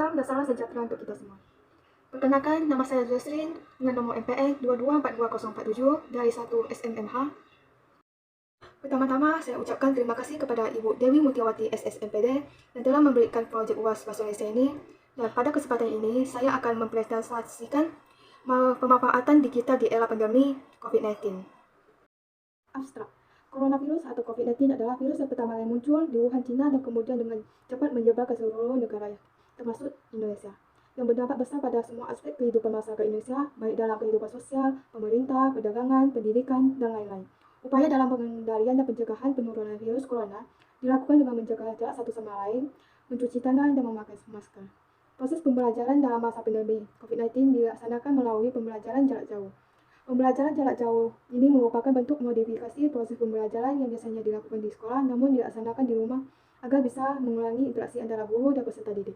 Salam dan salam sejahtera untuk kita semua. Perkenalkan, nama saya Zesrin dengan nomor MPN 22424047 dari 1 SMMH. Pertama-tama, saya ucapkan terima kasih kepada Ibu Dewi Mutiawati SSMPD yang telah memberikan projek UAS Bahasa Malaysia ini. Dan pada kesempatan ini, saya akan mempresentasikan pemanfaatan digital di era pandemi COVID-19. Abstrak. Coronavirus atau COVID-19 adalah virus yang pertama yang muncul di Wuhan, China dan kemudian dengan cepat menyebar ke seluruh negara, termasuk Indonesia, yang berdampak besar pada semua aspek kehidupan masyarakat Indonesia, baik dalam kehidupan sosial, pemerintah, perdagangan, pendidikan, dan lain-lain. Upaya dalam pengendalian dan pencegahan penurunan virus corona dilakukan dengan menjaga jarak satu sama lain, mencuci tangan, dan memakai masker. Proses pembelajaran dalam masa pandemi COVID-19 dilaksanakan melalui pembelajaran jarak jauh. Pembelajaran jarak jauh ini merupakan bentuk modifikasi proses pembelajaran yang biasanya dilakukan di sekolah namun dilaksanakan di rumah agar bisa mengurangi interaksi antara guru dan peserta didik.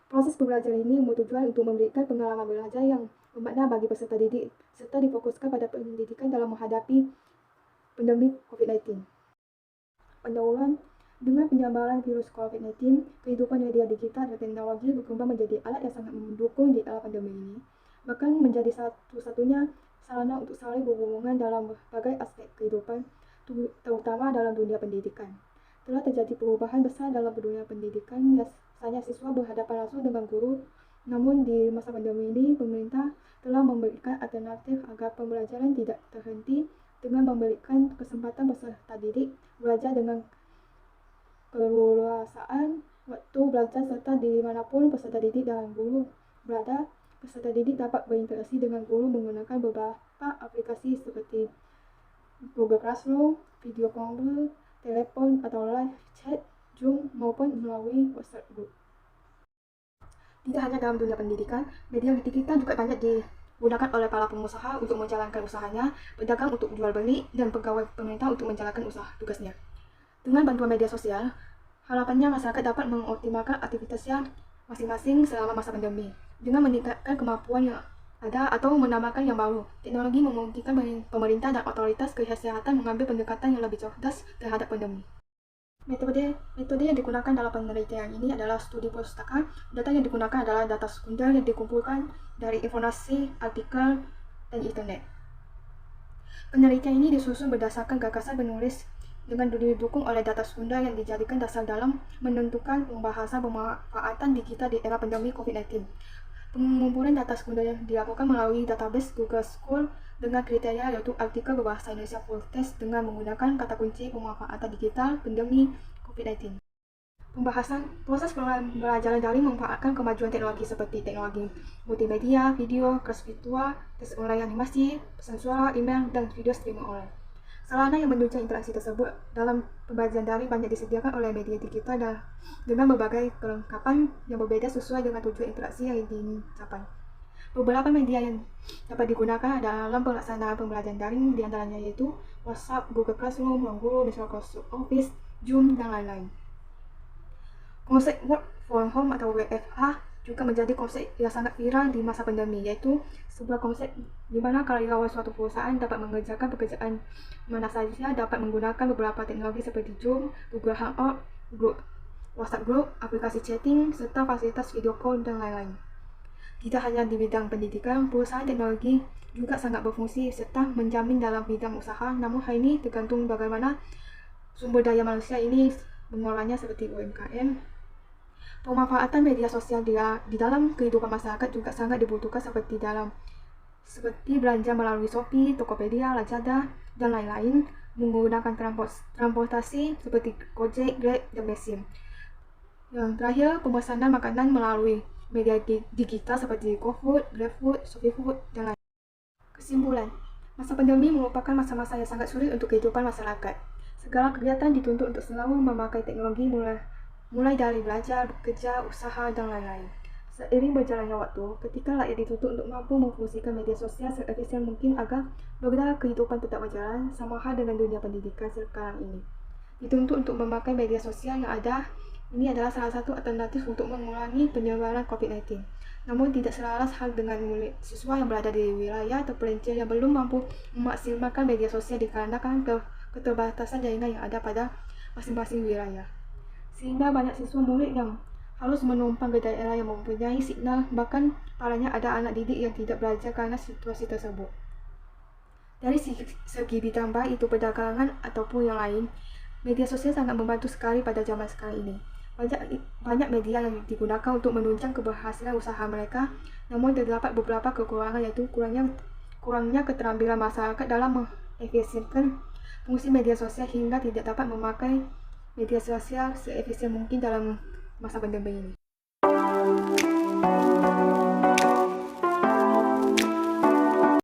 Proses pembelajaran ini bertujuan untuk memberikan pengalaman belajar yang bermakna bagi peserta didik serta difokuskan pada pendidikan dalam menghadapi pandemi COVID-19. Pendahuluan. Dengan penyebaran virus COVID-19, kehidupan media digital dan teknologi berkembang menjadi alat yang sangat mendukung di era pandemi ini, bahkan menjadi satu-satunya sarana untuk saling berhubungan dalam berbagai aspek kehidupan, terutama dalam dunia pendidikan. Telah terjadi perubahan besar dalam dunia pendidikan, biasanya siswa berhadapan langsung dengan guru, namun di masa pandemi ini, pemerintah telah memberikan alternatif agar pembelajaran tidak terhenti dengan memberikan kesempatan peserta didik belajar dengan keleluasaan waktu belajar serta dimanapun peserta didik dan guru berada. Peserta didik dapat berinteraksi dengan guru menggunakan beberapa aplikasi seperti Google Classroom, video call, telepon atau live chat, Zoom maupun melalui WhatsApp group. Tidak hanya dalam dunia pendidikan, media digital juga banyak digunakan oleh para pengusaha untuk menjalankan usahanya, pedagang untuk jual beli, dan pegawai pemerintah untuk menjalankan usaha tugasnya. Dengan bantuan media sosial, harapannya masyarakat dapat mengoptimalkan aktivitasnya masing-masing selama masa pandemi dengan meningkatkan kemampuan yang ada atau menambahkan yang baru. Teknologi memungkinkan pemerintah dan otoritas kesehatan mengambil pendekatan yang lebih cerdas terhadap pandemi. Metode yang digunakan dalam penelitian ini adalah studi pustaka. Data yang digunakan adalah data sekunder yang dikumpulkan dari informasi, artikel, dan internet. Penelitian ini disusun berdasarkan gagasan penulis dengan didukung oleh data sekunder yang dijadikan dasar dalam menentukan pembahasan pemanfaatan digital di era pandemi COVID-19. Pengumpulan data sekunder dilakukan melalui database Google Scholar dengan kriteria yaitu artikel berbahasa Indonesia full text dengan menggunakan kata kunci pemanfaatan digital pandemi COVID-19. Proses pembelajaran daring memanfaatkan kemajuan teknologi seperti teknologi multimedia, video, kelas virtual, tes online animasi, pesan suara, email, dan video streaming online. Sarana yang menunjang interaksi tersebut dalam pembelajaran daring banyak disediakan oleh media digital dan dengan berbagai kelengkapan yang berbeda sesuai dengan tujuan interaksi yang ingin dicapai. Beberapa media yang dapat digunakan dalam pelaksanaan pembelajaran daring diantaranya yaitu WhatsApp, Google Classroom, Ruangguru, Microsoft Office, Zoom, dan lain-lain. Konsep work from home atau WFH juga menjadi konsep yang sangat viral di masa pandemi, yaitu sebuah konsep di mana karyawan suatu perusahaan dapat mengerjakan pekerjaan mana saja dapat menggunakan beberapa teknologi seperti Zoom, Google Hangout, WhatsApp Group, aplikasi chatting, serta fasilitas video call, dan lain-lain. Tidak hanya di bidang pendidikan, perusahaan teknologi juga sangat berfungsi serta menjamin dalam bidang usaha, namun hal ini tergantung bagaimana sumber daya manusia ini mengolahnya seperti UMKM. Pemanfaatan media sosial di dalam kehidupan masyarakat juga sangat dibutuhkan seperti belanja melalui Shopee, Tokopedia, Lazada, dan lain-lain, menggunakan transportasi seperti Gojek, Grab, dan Messi. Yang terakhir, pemesanan makanan melalui media digital seperti GoFood, GrabFood, ShopeeFood, dan lain. Kesimpulan, masa pandemi merupakan masa-masa yang sangat sulit untuk kehidupan masyarakat. Segala kegiatan dituntut untuk selalu memakai teknologi mulai dari belajar, bekerja, usaha, dan lain-lain. Seiring berjalannya waktu, ketika rakyat dituntut untuk mampu memfungsikan media sosial seefisien mungkin agar roda kehidupan tetap berjalan, sama hal dengan dunia pendidikan sekarang ini. Dituntut untuk memakai media sosial yang ada, ini adalah salah satu alternatif untuk mengurangi penyebaran COVID-19. Namun tidak selaras hal dengan siswa yang berada di wilayah terpencil yang belum mampu memaksimalkan media sosial dikarenakan keterbatasan jaringan yang ada pada masing-masing wilayah. Sehingga banyak siswa murid yang harus menumpang ke daerah yang mempunyai signal, bahkan parahnya ada anak didik yang tidak belajar karena situasi tersebut. Dari segi bidang baik itu perdagangan ataupun yang lain, media sosial sangat membantu sekali pada zaman sekarang ini. Banyak media yang digunakan untuk menunjang keberhasilan usaha mereka, namun terdapat beberapa kekurangan, yaitu kurangnya keterampilan masyarakat dalam mengefisienkan fungsi media sosial hingga tidak dapat memakai media sosial seefisien mungkin dalam masa pandemi ini.